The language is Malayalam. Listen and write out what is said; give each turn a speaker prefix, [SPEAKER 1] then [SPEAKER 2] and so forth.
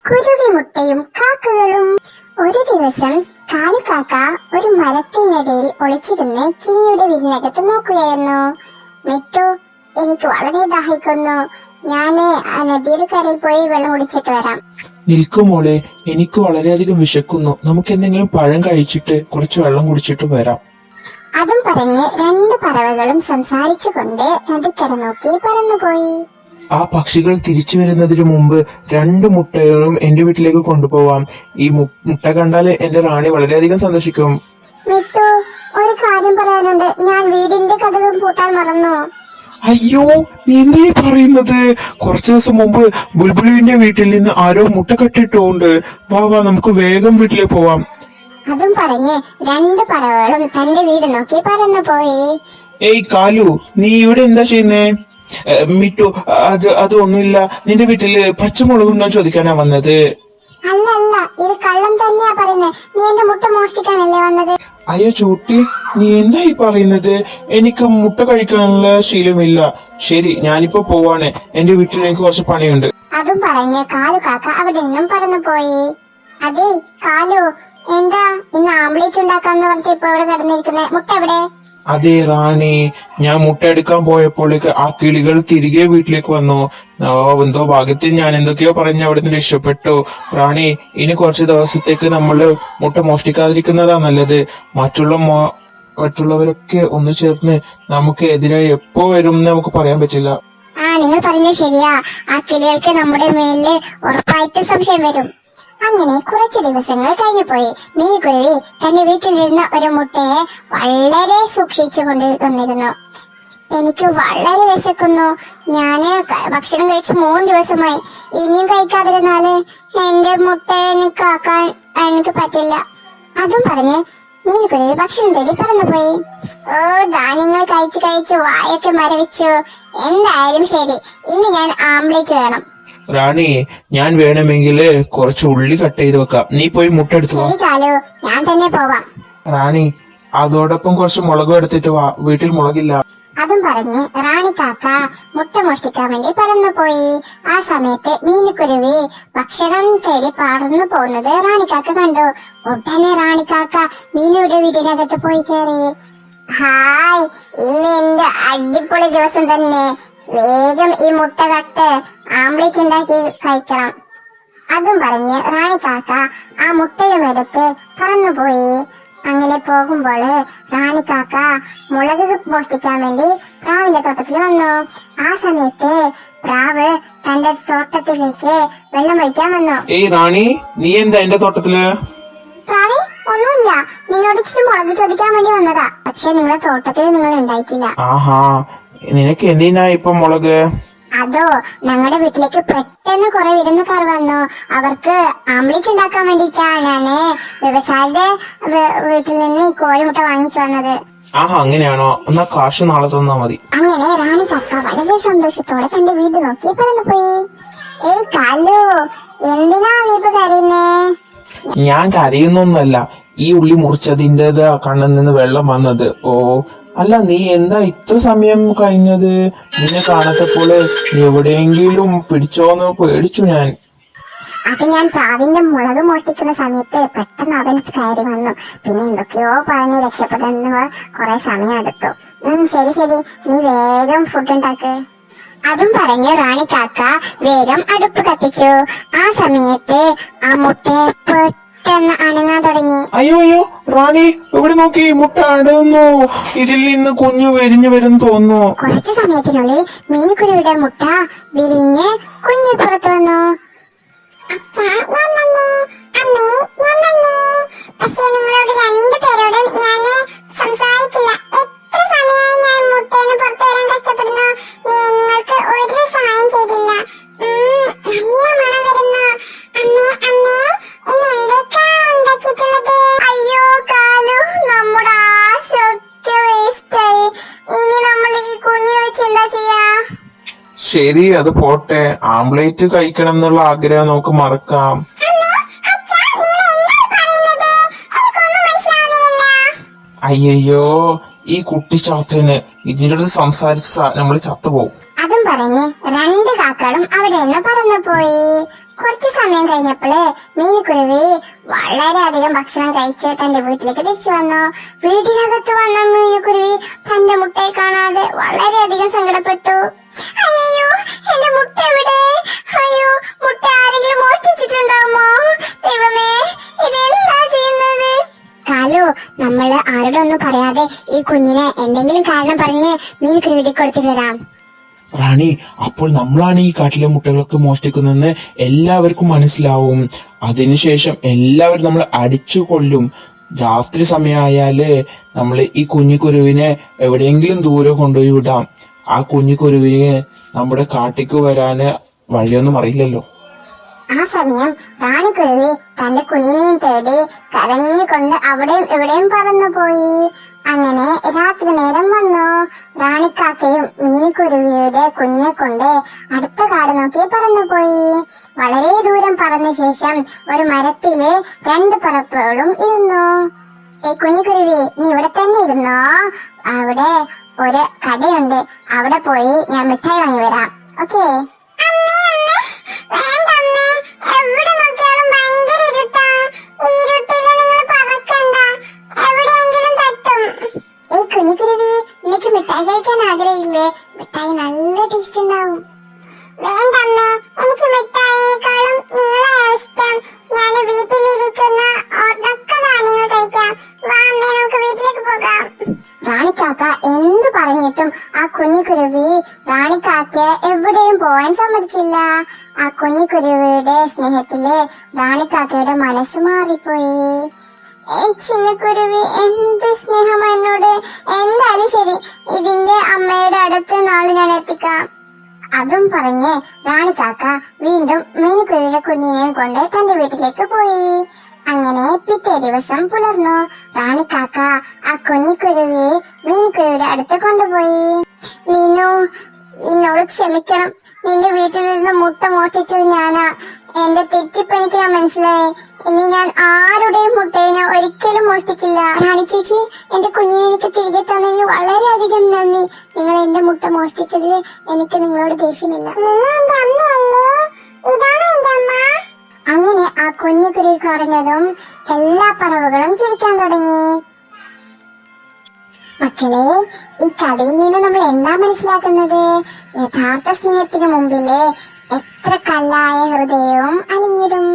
[SPEAKER 1] കുരുവിമുട്ടയും കാക്കകളും. ഒരു ദിവസം കാലുകാക്ക ഒരു മരത്തിനിടയിൽ ഒളിച്ചിരുന്ന് കിളിയുടെ വീടിനകത്ത് നോക്കുകയായിരുന്നു. മിട്ടു, എനിക്ക് വളരെ ദാഹിക്കുന്നു, ഞാന് ആ നദിയുടെ കരയിൽ പോയി വെള്ളം കുടിച്ചിട്ട് വരാം.
[SPEAKER 2] നിൽക്കുമോളെ, എനിക്ക് വളരെയധികം വിശക്കുന്നു, നമുക്ക് എന്തെങ്കിലും പഴം കഴിച്ചിട്ട് കുറച്ച് വെള്ളം കുടിച്ചിട്ട് വരാം.
[SPEAKER 1] അതും പറഞ്ഞ് രണ്ട് പറവകളും സംസാരിച്ചുകൊണ്ട് നദിക്കര നോക്കി പറന്നുപോയി.
[SPEAKER 2] ആ പക്ഷികൾ തിരിച്ചു വരുന്നതിന് മുമ്പ് 2 മുട്ടകളും എന്റെ വീട്ടിലേക്ക് കൊണ്ടുപോവാം. ഈ മുട്ട കണ്ടാൽ എന്റെ റാണി വളരെയധികം സന്തോഷിക്കും.
[SPEAKER 1] മിട്ടു, ഒരു കാര്യം പറയാനുണ്ട്, ഞാൻ വീടിന്റെ കതകും പൂട്ടാൻ മറന്നു.
[SPEAKER 2] അയ്യോ, നീ എന്തേ പറയുന്നത്? കുറച്ചു ദിവസം മുമ്പ് ബുൽബുലുവിന്റെ വീട്ടിൽ നിന്ന് ആരോ മുട്ട കട്ടിട്ടുണ്ട്. വാ വാ, നമുക്ക് വേഗം വീട്ടിലേക്ക് പോവാം.
[SPEAKER 1] അതും പറഞ്ഞ് രണ്ട് പറവകളും തന്റെ വീട് നോക്കി പറന്നുപോയി.
[SPEAKER 2] ഏയ് കാലു, നീ ഇവിടെ എന്താ ചെയ്യുന്നേ? മിട്ടു, അതൊന്നുമില്ല, നിന്റെ വീട്ടില് പച്ചമുളക് ഉണ്ടോ ചോദിക്കാനാ വന്നത്.
[SPEAKER 1] അല്ല അല്ല, ഇത് കള്ളം തന്നെയാ പറയുന്നത്. നീ എന്റെ മുട്ട മോഷ്ടിക്കാനല്ലേ വന്നത്?
[SPEAKER 2] അയ്യോ ചൂട്ടി, നീ എന്തായി പറയുന്നത്? എനിക്ക് മുട്ട കഴിക്കാനുള്ള ശീലമില്ല. ശരി, ഞാനിപ്പോ പോവാണ്, എന്റെ വീട്ടിൽ എനിക്ക് കുറച്ച് പണിയുണ്ട്.
[SPEAKER 1] അതും പറഞ്ഞ് കാലുകാക്ക അവിടെ നിന്നും പറന്നുപോയി. അതെ കാലു, എന്താ ഇന്ന് ആംബ്ലേറ്റ് ഉണ്ടാക്കാന്ന് പറഞ്ഞിട്ട് ഇപ്പൊ ഇവിടെ കിടന്നിരിക്കുന്നത്? മുട്ട എവിടെ?
[SPEAKER 2] അതെ റാണി, ഞാൻ മുട്ട എടുക്കാൻ പോയപ്പോഴേക്ക് ആ കിളികൾ തിരികെ വീട്ടിലേക്ക് വന്നു. എന്തോ ഭാഗ്യത്തിൽ ഞാൻ എന്തൊക്കെയോ പറഞ്ഞ് അവിടെ നിന്ന് രക്ഷപ്പെട്ടു. റാണി, ഇനി കുറച്ച് ദിവസത്തേക്ക് നമ്മള് മുട്ട മോഷ്ടിക്കാതിരിക്കുന്നതാ നല്ലത്. മറ്റുള്ളവരൊക്കെ ഒന്ന് ചേർന്ന് നമുക്ക് എതിരായി എപ്പോ വരും എന്ന് നമുക്ക് പറയാൻ പറ്റില്ല.
[SPEAKER 1] നിങ്ങൾ പറഞ്ഞത് ശരിയാ, ആ കിളികൾക്ക് നമ്മുടെ മേലില് ഉറപ്പായിട്ടും സംശയം വരും. അങ്ങനെ കുറച്ചു ദിവസങ്ങൾ കഴിഞ്ഞു പോയി. മീൻകുരുവി തന്റെ വീട്ടിലിരുന്ന ഒരു മുട്ടയെ വളരെ സൂക്ഷിച്ചു കൊണ്ടുവന്നിരുന്നു. എനിക്ക് വളരെ വിശക്കുന്നു, ഞാന് ഭക്ഷണം കഴിച്ച് 3 ദിവസമായി, ഇനിയും കഴിക്കാതിരുന്നാല് എന്റെ മുട്ട എനിക്ക് ആക്കാൻ എനിക്ക് പറ്റില്ല. അതും പറഞ്ഞ് മീൻകുരുവി ഭക്ഷണം തേടി പറന്നുപോയി. ധാന്യങ്ങൾ കഴിച്ച് വായൊക്കെ മരവിച്ചു. എന്തായാലും ശരി, ഇന്ന് ഞാൻ ആംബ്ലേറ്റ് വേണം.
[SPEAKER 2] റാണി, ഞാൻ വേണമെങ്കിൽ കുറച്ച് ഉള്ളി കട്ട് ചെയ്ത് വെക്കാം, നീ പോയി മുട്ട എടുത്തു.
[SPEAKER 1] ശരി കാലു, ഞാൻ തന്നെ പോവാം.
[SPEAKER 2] റാണി, അതോടൊപ്പം കുറച്ച് മുളകും എടുത്തിട്ട് വാ, വീട്ടിൽ മുളകില്ല.
[SPEAKER 1] അതും പറഞ്ഞ് റാണി കാക്ക മുട്ട മോഷ്ടിക്കാൻ വേണ്ടി പറന്നുപോയി. ആ സമയത്ത് മീനുകുരുവി ഭക്ഷണം തേടി പറന്നു പോകുന്നത് റാണിക്കാക്ക കണ്ടു. ഉടനെ റാണിക്കാക്ക മീനുയുടെ വീടിനകത്ത് പോയി കയറി. ഹായ്, ഇന്ന് എന്റെ അടിപൊളി ദിവസം തന്നെ, വേഗം ഈ മുട്ട കട്ട് ആംബ്ലേറ്റ് ഉണ്ടാക്കി കഴിക്കണം. അതും പറഞ്ഞ് റാണിക്കാക്ക ആ മുട്ടയും എടുത്ത് പറന്നുപോയി. അങ്ങനെ പോകുമ്പോൾ റാണിക്കാക്ക മുളക് മോഷ്ടിക്കാൻ വേണ്ടി പ്രാവിന്റെ തോട്ടത്തിൽ വന്നു. ആ സമയത്ത് പ്രാവ് തന്റെ തോട്ടത്തിലേക്ക് വെള്ളം ഒഴിക്കാൻ വന്നു.
[SPEAKER 2] ഏയ് റാണി, നീ എന്താ എന്റെ തോട്ടത്തില്?
[SPEAKER 1] പ്രാവി, ഒന്നുമില്ല, നിന്നോട് ഇച്ചിരി മുളക് ചോദിക്കാൻ വേണ്ടി വന്നതാ. പക്ഷെ നിങ്ങളെ തോട്ടത്തിൽ നിങ്ങൾ ഉണ്ടായിട്ടില്ല.
[SPEAKER 2] ആഹാ, നിനക്ക് എന്തിനാ ഇപ്പൊ മുളക്?
[SPEAKER 1] അതോ, ഞങ്ങളുടെ വീട്ടിലേക്ക് പെട്ടെന്ന് കുറെ വിരുന്നുകാർ വന്നു. അവർക്ക് ആംബ്ലേറ്റ് ഉണ്ടാക്കാൻ വേണ്ടിട്ടാ ഞാന് വ്യവസായിയുടെ വീട്ടിൽ നിന്ന് ഈ കോഴിമുട്ട വാങ്ങിച്ചു വന്നത്.
[SPEAKER 2] ആഹാ, അങ്ങനെയാണോ? എന്നാ കാശ് നാളെ തന്നാ മതി.
[SPEAKER 1] അങ്ങനെ റാണി കാക്ക വളരെ സന്തോഷത്തോടെ തന്റെ വീട് നോക്കി പറന്നുപോയി. ഏയ് കാലു, എന്തിനാ നീ ഇപ്പൊ കരയുന്നേ?
[SPEAKER 2] ഞാൻ കരയുന്നൊന്നല്ല, ഈ ഉള്ളി മുറിച്ചതിൻ്റെത് കണ്ണിൽ നിന്ന് വെള്ളം വന്നത്. ഓ അല്ല, നീ എന്താ ഇത്ര സമയം കഴിഞ്ഞത്? നിന്നെ കാണാത്തപ്പോൾ നീ എവിടെയെങ്കിലും പിടിച്ചോന്ന് പേടിച്ചു ഞാൻ.
[SPEAKER 1] അത് ഞാൻ പ്രാവിന്റെ മുളക് മോഷ്ടിക്കുന്ന സമയത്ത് പെട്ടെന്ന് അവൻ കയറി വന്നു. പിന്നെ എന്തൊക്കെയോ പറഞ്ഞ് രക്ഷപ്പെടുന്ന കുറെ സമയം എടുത്തു. ശരി ശരി, നീ വേഗം ഫുഡ് ഉണ്ടാക്ക്. അതും പറഞ്ഞ് റാണി കാക്ക വേഗം അടുപ്പ് കത്തിച്ചു. ആ സമയത്ത് ആ മുട്ടയെ പെട്ടെന്ന് അനങ്ങാൻ തുടങ്ങി.
[SPEAKER 2] അയ്യോ അയ്യോ റാണി, ഇവിടെ നോക്കി, മുട്ട അടയുന്നു, ഇതിൽ നിന്ന് കുഞ്ഞു വിരിഞ്ഞു വരും തോന്നുന്നു.
[SPEAKER 1] കുറച്ചു സമയത്തിനുള്ളിൽ മീനുകുരുവിയുടെ മുട്ട വിരിഞ്ഞ് കുഞ്ഞ് പുറത്തു വന്നു. പക്ഷേ നിങ്ങളോട് 2 പേരോടും ഞാൻ സംസാരിക്കില്ല. എത്ര സമയമായി ഞാൻ മുട്ടേനെ പുറത്തു വരാൻ കഷ്ടപ്പെടുന്നു, നിങ്ങൾക്ക് ഒരു സഹായം ചെയ്തില്ല. നല്ല മണം വരുന്നു. അമ്മേ അമ്മേ, ഇന്ന് എന്തൊക്കെയാ ഉണ്ടാക്കിയിട്ടുള്ളത്? അയ്യോ കാലു, നമ്മുടെ ആശയൊക്കെ വേസ്റ്റായി. ഇനി നമ്മൾ ഈ കുഞ്ഞിനെ വെച്ച് എന്താ ചെയ്യാ?
[SPEAKER 2] ശരി, അത് പോട്ടെ, ആംബ്ലേറ്റ് കഴിക്കണം എന്നുള്ള ആഗ്രഹം നമുക്ക് മറക്കാം. അയ്യോ, ഈ കുട്ടി ചത്തിന് ഇതിന്റെ അടുത്ത് സംസാരിച്ച് നമ്മൾ ചത്തുപോകും.
[SPEAKER 1] അതും പറഞ്ഞ് 2 കാക്കകളും അവിടെ നിന്ന് പറന്നുപോയി. കുറച്ചു സമയം കഴിഞ്ഞപ്പോള് മീനുക്കുരുവി വളരെയധികം ഭക്ഷണം കഴിച്ച് തന്റെ വീട്ടിലേക്ക് തിരിച്ചു വന്നു. വീട്ടിനകത്ത് വന്ന മീനുക്കുരുവി തന്റെ മുട്ടയെ കാണാതെ വളരെയധികം സങ്കടപ്പെട്ടു. അയ്യോ, എന്റെ മുട്ട എവിടെ? അയ്യോ, മുട്ട ആരെങ്കിലും മോഷ്ടിച്ചിട്ടുണ്ടാവുമോ? ദൈവമേ, ഇതെന്താ ചെയ്യുന്നത്? കാലു, നമ്മള് ആരോടും ഒന്നും പറയാതെ ഈ കുഞ്ഞിനെ എന്തെങ്കിലും കാരണം പറഞ്ഞ് മീനുക്കുരുവിക്ക് കൊടുത്തിട്ട് വരാം.
[SPEAKER 2] റാണി, അപ്പോൾ നമ്മളാണ് ഈ കാട്ടിലെ മുട്ടകളൊക്കെ മോഷ്ടിക്കുന്നതെന്ന് എല്ലാവർക്കും മനസ്സിലാവും. അതിനുശേഷം എല്ലാവരും നമ്മൾ അടിച്ചു കൊല്ലും. രാത്രി സമയമായാല് നമ്മൾ ഈ കുഞ്ഞിക്കുരുവിനെ എവിടെയെങ്കിലും ദൂരെ കൊണ്ടുപോയി വിടാം. ആ കുഞ്ഞിക്കുരുവിന് നമ്മുടെ കാട്ടിക്ക് വരാന് വഴിയൊന്നും അറിയില്ലല്ലോ.
[SPEAKER 1] ആ സമയം റാണിക്കുരുവി തന്റെ കുഞ്ഞിനെയും തേടി കരഞ്ഞുകൊണ്ട് അവിടെയും ഇവിടെയും പറന്നുപോയി. അങ്ങനെ രാത്രി നേരം വന്നു. റാണിക്കാക്കയും മീനുക്കുരുവിയുടെ കുഞ്ഞിനെ കൊണ്ട് അടുത്ത കാട് നോക്കി പറന്നുപോയി. വളരെ ദൂരം പറന്ന ശേഷം ഒരു മരത്തില് 2 പറപ്പുകളും ഇരുന്നു. ഈ കുഞ്ഞിക്കുരുവി, നീ ഇവിടെ തന്നെ ഇരുന്നോ? അവിടെ ഒരു കടയുണ്ട്, അവിടെ പോയി ഞാൻ മിഠായി വാങ്ങി വരാം. ഓക്കേ? എവിടെ നോക്കിയാലും ഭയങ്കര ഇരുട്ടാ. ഈ ഇരുട്ടില് നിങ്ങൾ പറക്കണ്ട, എവിടെയെങ്കിലും തട്ടും. ഈ കുഞ്ഞിക്കുരുവി, നിനക്ക് മിഠായി കഴിക്കാൻ ആഗ്രഹമില്ലേ? മിഠായി നല്ല ടേസ്റ്റ് ഉണ്ടാവും. വേണ്ടമ്മേ, എനിക്ക് മിഠായിയേക്കാളും നിങ്ങളെ ഇഷ്ടം. ഞാൻ വീട്ടിലിരിക്കുന്ന ഉണക്ക ധാന്യങ്ങൾ കഴിക്കാം. വാ അമ്മേ, നമുക്ക് വീട്ടിലേക്ക് പോകാം. റാണിക്കാക്ക എന്ത് പറഞ്ഞിട്ടും ആ കുഞ്ഞിക്കുരുവി റാണിക്കാക്ക് എവിടെയും പോവാൻ സമ്മതിച്ചില്ല. ആ കുഞ്ഞിക്കുരുവിയുടെ സ്നേഹത്തില് റാണിക്കാക്കയുടെ മനസ്സ് മാറിപ്പോയി. ചിന്നക്കുരുവി, എന്ത് സ്നേഹം എന്നോട്. എന്തായാലും ശരി, ഇതിന്റെ അമ്മയുടെ അടുത്ത് നാളെ ഞാൻ എത്തിക്കാം. അതും പറഞ്ഞ് റാണിക്കാക്ക വീണ്ടും മീനുക്കുരുവിയുടെ കുഞ്ഞിനെയും കൊണ്ട് തന്റെ വീട്ടിലേക്ക് പോയി. അങ്ങനെ പിറ്റേ ദിവസം പുലർന്നു. റാണിക്കാക്ക ആ കുഞ്ഞിക്കുരുവിയെ മീനുക്കുരുവിയുടെ അടുത്ത് കൊണ്ടുപോയി. മീനു, എന്നോട് ക്ഷമിക്കണം. നിന്റെ വീട്ടിലിരുന്ന് മുട്ട മോഷ്ടിച്ചത് ഞാനാ. എന്റെ തെറ്റിപ്പ് എനിക്ക് മനസ്സിലായി. ഇനി ഞാൻ ആരുടെയും മുട്ടയെ ഞാൻ ഒരിക്കലും മോഷ്ടിക്കില്ല. റാണി ചേച്ചി, എന്റെ കുഞ്ഞിനെ എനിക്ക് തിരികെ തന്നതിന് വളരെയധികം നന്ദി. നിങ്ങൾ എന്റെ മുട്ട മോഷ്ടിച്ചതിൽ എനിക്ക് നിങ്ങളോട് ദേഷ്യമില്ല. നിങ്ങൾ എന്റെ അമ്മയല്ലേ? ഇതാണ് എന്റെ അമ്മ. അങ്ങനെ ആ കുഞ്ഞിക്കുരുവി പറഞ്ഞതും എല്ലാ പറവകളും ചിരിക്കാൻ തുടങ്ങി. മക്കളെ, ഈ കഥയിൽ നിന്ന് നമ്മൾ എന്താ മനസ്സിലാക്കുന്നത്? യഥാർത്ഥ സ്നേഹത്തിന് മുമ്പില് എത്ര കല്ലായ ഹൃദയവും അലിഞ്ഞിടും.